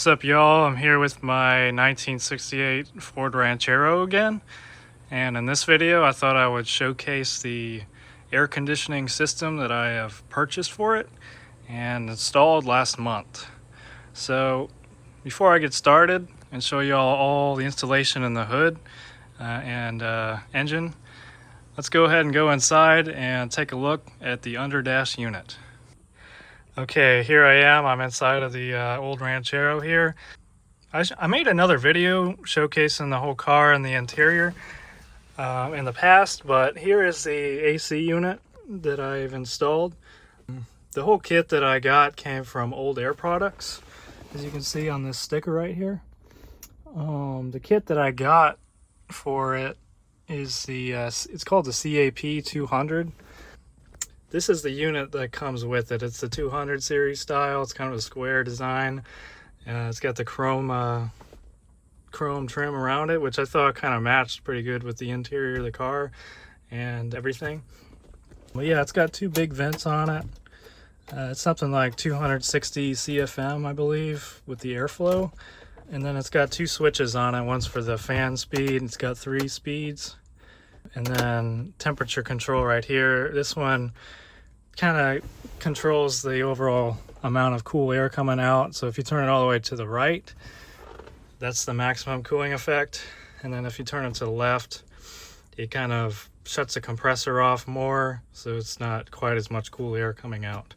What's up, y'all? I'm here with my 1968 Ford Ranchero again, and in this video I thought I would showcase the air conditioning system that I have purchased for it and installed last month. So before I get started and show y'all all the installation in the hood and engine, let's go ahead and go inside and take a look at the underdash unit. Okay, here I am. I'm inside of the old Ranchero here. I made another video showcasing the whole car and the interior in the past, but here is the AC unit that I've installed. The whole kit that I got came from Old Air Products, as you can see on this sticker right here. The kit that I got for it is it's called the CAP-200. This is the unit that comes with it. It's the 200 series style. It's kind of a square design. It's got the chrome trim around it, which I thought kind of matched pretty good with the interior of the car and everything. But yeah, it's got two big vents on it. It's something like 260 CFM, I believe, with the airflow. And then it's got two switches on it. One's for the fan speed. It's got 3 speeds. And then temperature control right here. This one kind of controls the overall amount of cool air coming out. So if you turn it all the way to the right, that's the maximum cooling effect. And then if you turn it to the left, it kind of shuts the compressor off more, so it's not quite as much cool air coming out.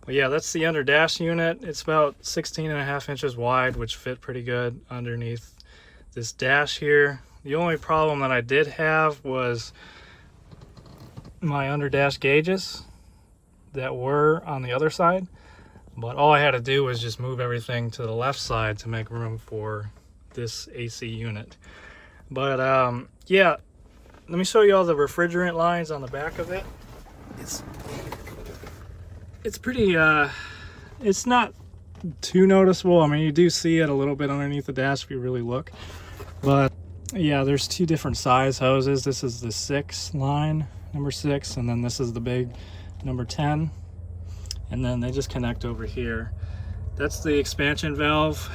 But yeah, that's the under dash unit. It's about 16.5 inches wide, which fit pretty good underneath this dash here. The only problem that I did have was my under dash gauges that were on the other side, but all I had to do was just move everything to the left side to make room for this AC unit. But yeah, let me show you all the refrigerant lines on the back of it. It's pretty it's not too noticeable. I mean, you do see it a little bit underneath the dash if you really look, but yeah, there's 2 different size hoses. This is the 6 line, number 6, and then this is the big number 10, and then they just connect over here. That's the expansion valve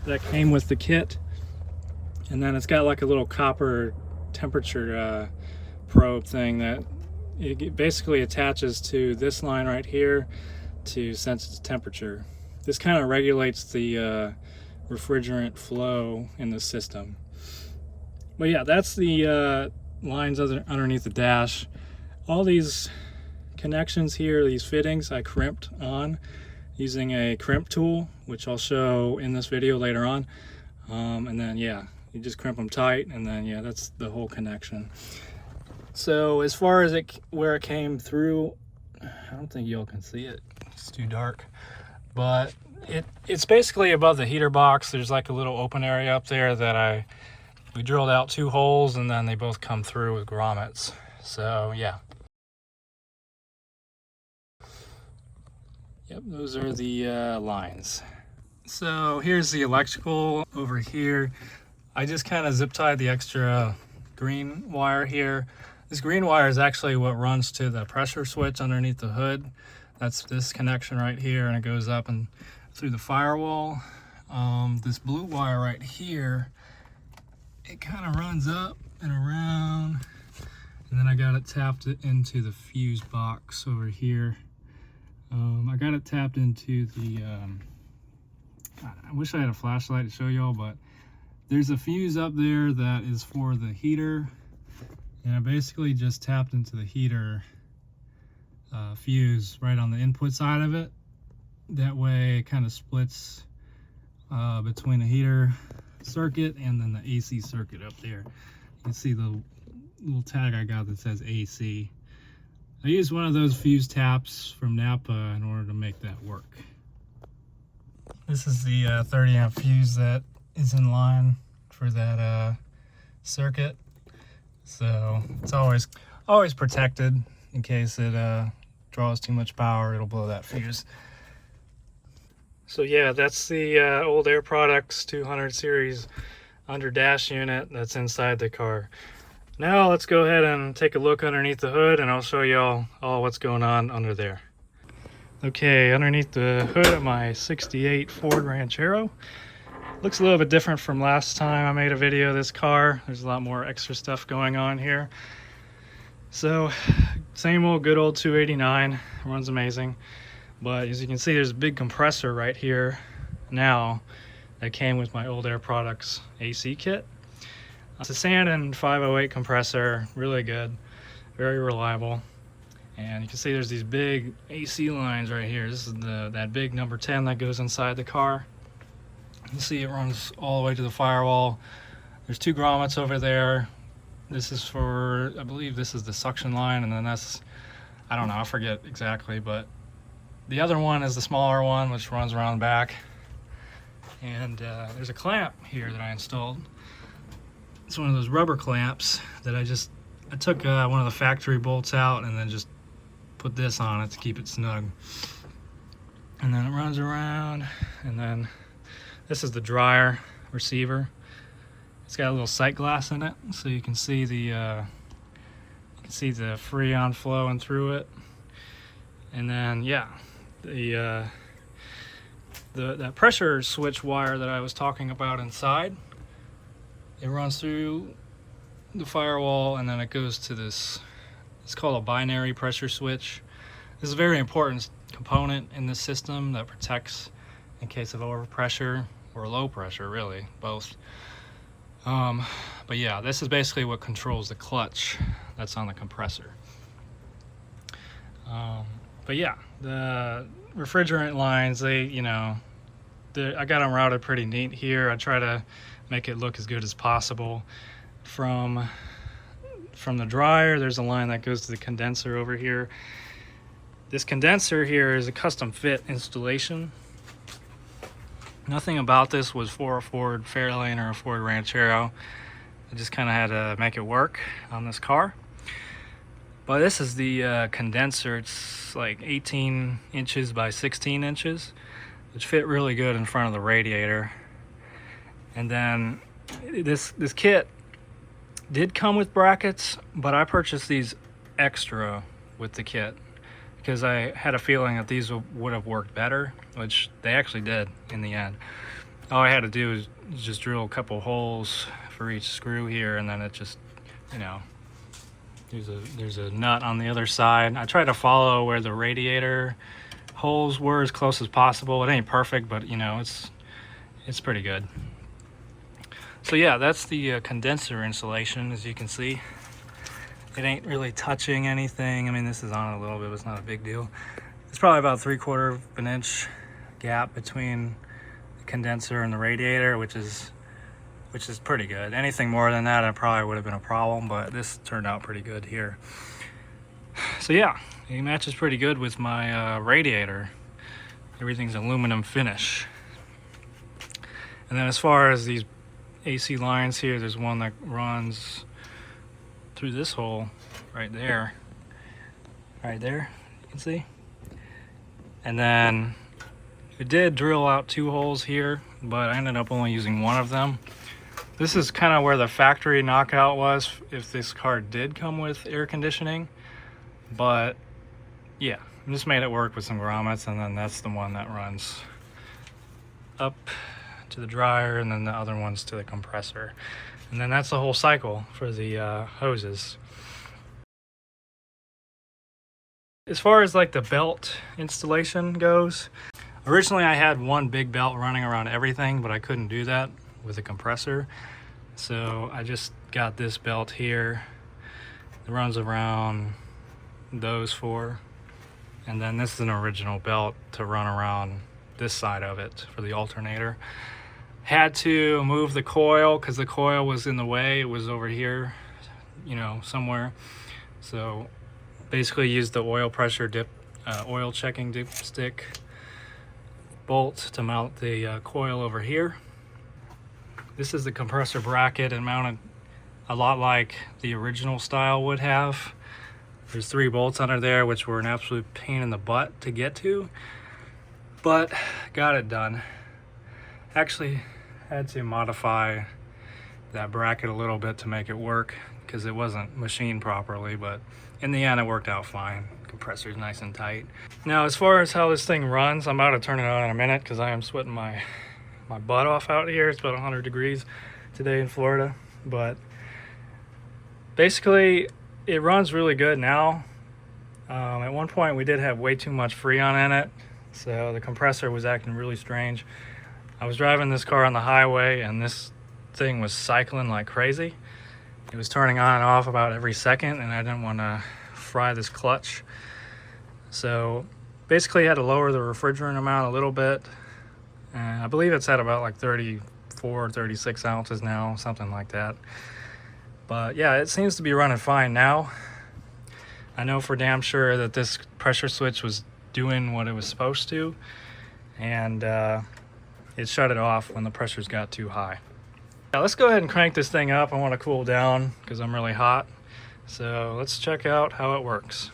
that came with the kit, and then it's got like a little copper temperature probe thing that it basically attaches to this line right here to sense its temperature. This kind of regulates the refrigerant flow in the system. But yeah, that's the lines underneath the dash. All these connections here, these fittings, I crimped on using a crimp tool, which I'll show in this video later on. And then yeah, you just crimp them tight, and then yeah, that's the whole connection. So as far as where it came through, I don't think y'all can see it, it's too dark, but it's basically above the heater box. There's like a little open area up there that we drilled out 2 holes, and then they both come through with grommets. So yeah. Yep, those are the lines. So here's the electrical over here. I just kind of zip tied the extra green wire here. This green wire is actually what runs to the pressure switch underneath the hood. That's this connection right here, and it goes up and through the firewall. This blue wire right here, it kind of runs up and around, and then I got it tapped into the fuse box over here. I got it tapped into the I wish I had a flashlight to show y'all, but there's a fuse up there that is for the heater, and I basically just tapped into the heater fuse right on the input side of it. That way it kind of splits between the heater circuit and then the AC circuit up there. You can see the little tag I got that says AC. I used one of those fuse taps from Napa in order to make that work. This is the 30 amp fuse that is in line for that circuit. So it's always protected in case it draws too much power, it'll blow that fuse. So yeah, that's the Old Air Products 200 series under dash unit that's inside the car. Now let's go ahead and take a look underneath the hood, and I'll show y'all all what's going on under there. Okay, underneath the hood of my 68 Ford Ranchero, Looks a little bit different from last time I made a video of this car. There's a lot more extra stuff going on here. So same old good old 289, runs amazing. But as you can see, there's a big compressor right here now that came with my old Air Products AC kit. It's a Sandin 508 compressor, really good, very reliable. And you can see there's these big AC lines right here. This is that big number 10 that goes inside the car. You can see it runs all the way to the firewall. There's 2 grommets over there. This is for, I believe this is the suction line, and then that's, I don't know, I forget exactly, but the other one is the smaller one, which runs around the back. And there's a clamp here that I installed. It's one of those rubber clamps that I took one of the factory bolts out and then just put this on it to keep it snug. And then it runs around, and then this is the dryer receiver. It's got a little sight glass in it, so you can see the Freon flowing through it. And then yeah, that pressure switch wire that I was talking about inside, it runs through the firewall and then it goes to this. It's called a binary pressure switch. This is a very important component in this system that protects in case of overpressure or low pressure, really, both. But yeah, this is basically what controls the clutch that's on the compressor. But yeah, the refrigerant lines, I got them routed pretty neat here. I try to make it look as good as possible. From the dryer, there's a line that goes to the condenser over here. This condenser here is a custom fit installation. Nothing about this was for a Ford Fairlane or a Ford Ranchero. I just kind of had to make it work on this car. But this is the condenser. It's like 18 inches by 16 inches, which fit really good in front of the radiator. And then this kit did come with brackets, but I purchased these extra with the kit because I had a feeling that these would have worked better, which they actually did in the end. All I had to do is just drill a couple holes for each screw here, and then it just, there's a nut on the other side. I tried to follow where the radiator holes were as close as possible. It ain't perfect, but it's pretty good. So yeah, that's the condenser insulation. As you can see, it ain't really touching anything. I mean, this is on a little bit, but it's not a big deal. It's probably about 3/4 of an inch gap between the condenser and the radiator, which is pretty good. Anything more than that, it probably would have been a problem, but this turned out pretty good here. So yeah, it matches pretty good with my radiator. Everything's aluminum finish. And then as far as these AC lines here, there's one that runs through this hole right there, you can see. And then it did drill out 2 holes here, but I ended up only using one of them. This is kind of where the factory knockout was if this car did come with air conditioning. But yeah, I just made it work with some grommets, and then that's the one that runs up to the dryer, and then the other one's to the compressor. And then that's the whole cycle for the hoses. As far as like the belt installation goes, originally I had one big belt running around everything, but I couldn't do that with a compressor. So I just got this belt here. It runs around those 4. And then this is an original belt to run around this side of it for the alternator. Had to move the coil because the coil was in the way. It was over here, somewhere. So basically used the oil pressure oil checking dipstick bolt to mount the coil over here. This is the compressor bracket and mounted a lot like the original style would have. There's 3 bolts under there, which were an absolute pain in the butt to get to, but got it done. Actually had to modify that bracket a little bit to make it work because it wasn't machined properly, but in the end it worked out fine. Compressor's nice and tight. Now as far as how this thing runs, I'm about to turn it on in a minute because I am sweating my my butt off out here. It's about 100 degrees today in Florida, but basically it runs really good now. At one point we did have way too much Freon in it, so the compressor was acting really strange. I was driving this car on the highway and this thing was cycling like crazy. It was turning on and off about every second, and I didn't want to fry this clutch. So basically I had to lower the refrigerant amount a little bit. I believe it's at about like 34, 36 ounces now, something like that. But yeah, it seems to be running fine now. I know for damn sure that this pressure switch was doing what it was supposed to, and it shut it off when the pressures got too high. Now let's go ahead and crank this thing up. I want to cool down because I'm really hot. So let's check out how it works.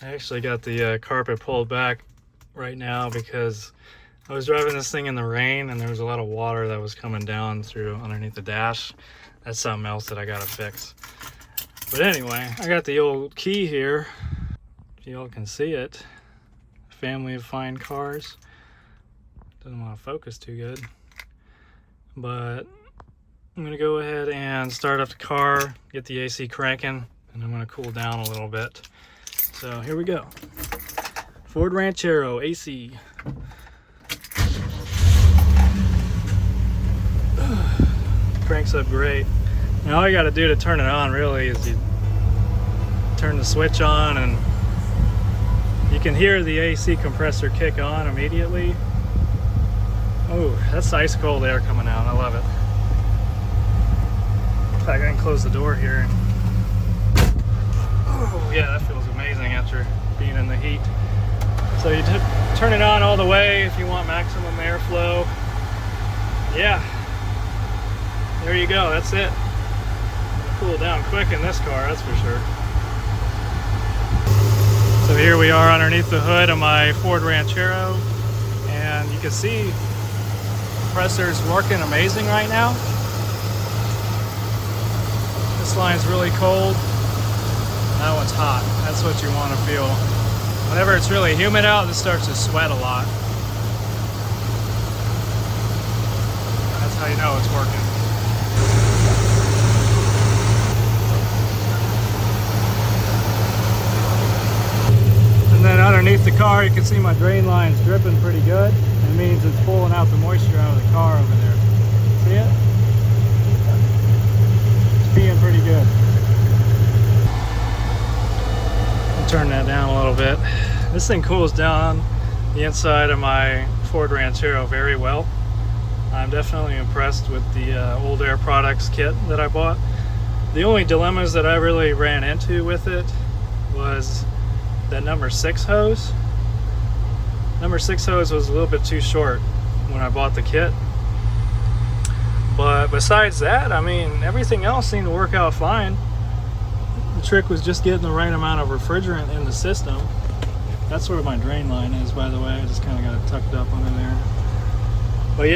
I actually got the carpet pulled back right now because I was driving this thing in the rain and there was a lot of water that was coming down through underneath the dash. That's something else that I gotta fix. But anyway, I got the old key here. If y'all can see it. Family of fine cars. Doesn't want to focus too good. But I'm gonna go ahead and start up the car, get the AC cranking, and I'm gonna cool down a little bit. So here we go. Ford Ranchero AC. Cranks up great. Now all you gotta do to turn it on really is you turn the switch on and you can hear the AC compressor kick on immediately. Oh, that's ice cold air coming out. I love it. In fact, I can close the door here. Oh yeah, that feels amazing after being in the heat. So you turn it on all the way if you want maximum airflow. Yeah, there you go, that's it. Cool down quick in this car, that's for sure. So here we are underneath the hood of my Ford Ranchero, and you can see the compressor's working amazing right now. This line's really cold. That one's hot. That's what you want to feel. Whenever it's really humid out, this starts to sweat a lot. That's how you know it's working. And then underneath the car, you can see my drain line's dripping pretty good. It means it's pulling out the moisture out of the car over there. See it? It's peeing pretty good. I'll turn that down a little bit. This thing cools down the inside of my Ford Ranchero very well. I'm definitely impressed with the Old Air Products kit that I bought. The only dilemmas that I really ran into with it was that number 6 hose. Number 6 hose was a little bit too short when I bought the kit. But besides that, I mean, everything else seemed to work out fine. The trick was just getting the right amount of refrigerant in the system. That's where my drain line is, by the way. I just kind of got it tucked up under there. But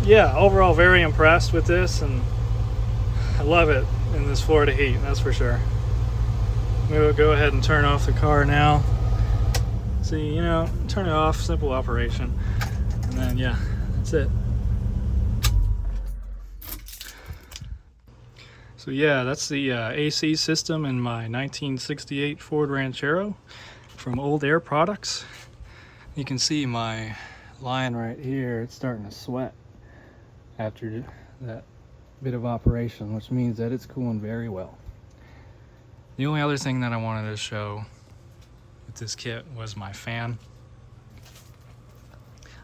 yeah, overall very impressed with this, and I love it in this Florida heat, that's for sure. We'll go ahead and turn off the car now. See, you know, turn it off, simple operation. And then, yeah, that's it. So yeah, that's the AC system in my 1968 Ford Ranchero from Old Air Products. You can see my line right here, it's starting to sweat after that bit of operation, which means that it's cooling very well. The only other thing that I wanted to show with this kit was my fan.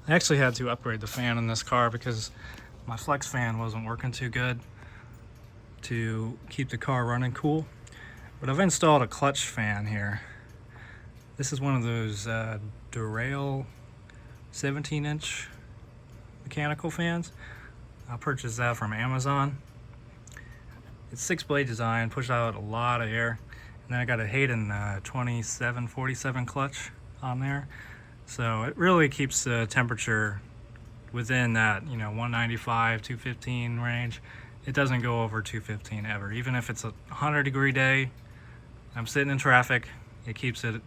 I actually had to upgrade the fan in this car because my flex fan wasn't working too good to keep the car running cool. But I've installed a clutch fan here. This is one of those Derale 17-inch mechanical fans. I purchased that from Amazon. It's 6-blade design, pushes out a lot of air. And then I got a Hayden 2747 clutch on there. So it really keeps the temperature within that, you know, 195, 215 range. It doesn't go over 215 ever. Even if it's a 100-degree day, I'm sitting in traffic, it keeps it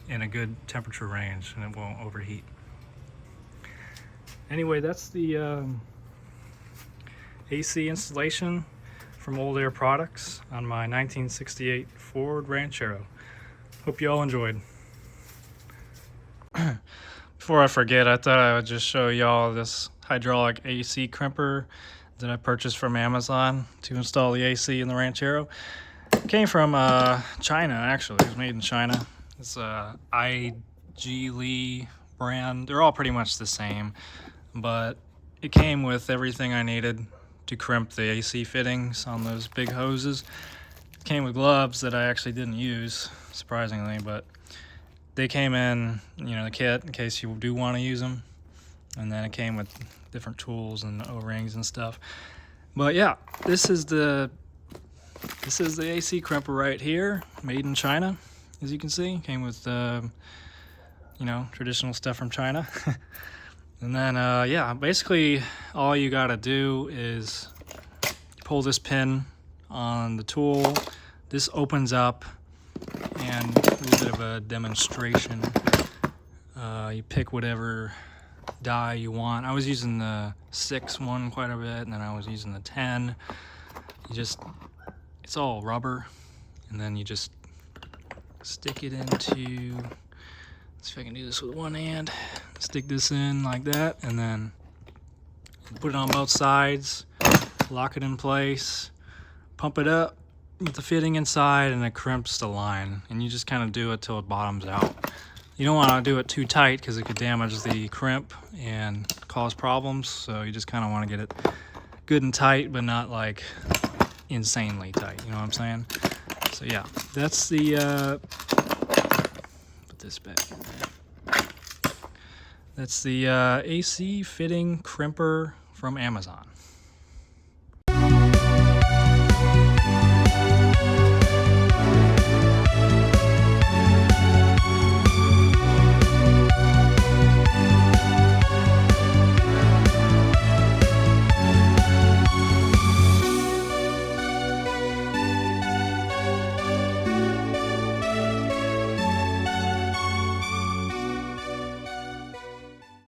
in a good temperature range and it won't overheat. Anyway, that's the AC installation from Old Air Products on my 1968 Ford Ranchero. Hope you all enjoyed. Before I forget, I thought I would just show y'all this hydraulic AC crimper that I purchased from Amazon to install the AC in the Ranchero. It came from China, actually. It was made in China. It's a IG Lee brand. They're all pretty much the same, but it came with everything I needed to crimp the AC fittings on those big hoses. It came with gloves that I actually didn't use, surprisingly, but they came in, the kit in case you do want to use them. And then it came with different tools and O-rings and stuff. But yeah, this is the AC crimper right here, made in China. As you can see, came with traditional stuff from China. And then yeah, basically all you gotta do is pull this pin on the tool. This opens up, and a little bit of a demonstration. You pick whatever die you want. I was using the 6 one quite a bit, and then I was using the 10. It's all rubber, and then you just stick it into, let's see if I can do this with one hand. Stick this in like that, and then put it on both sides, lock it in place, pump it up with the fitting inside, and it crimps the line. And you just kind of do it till it bottoms out. You don't want to do it too tight because it could damage the crimp and cause problems. So you just kind of want to get it good and tight, but not like insanely tight. You know what I'm saying? So yeah, that's the put this back in there. That's the AC fitting crimper from Amazon.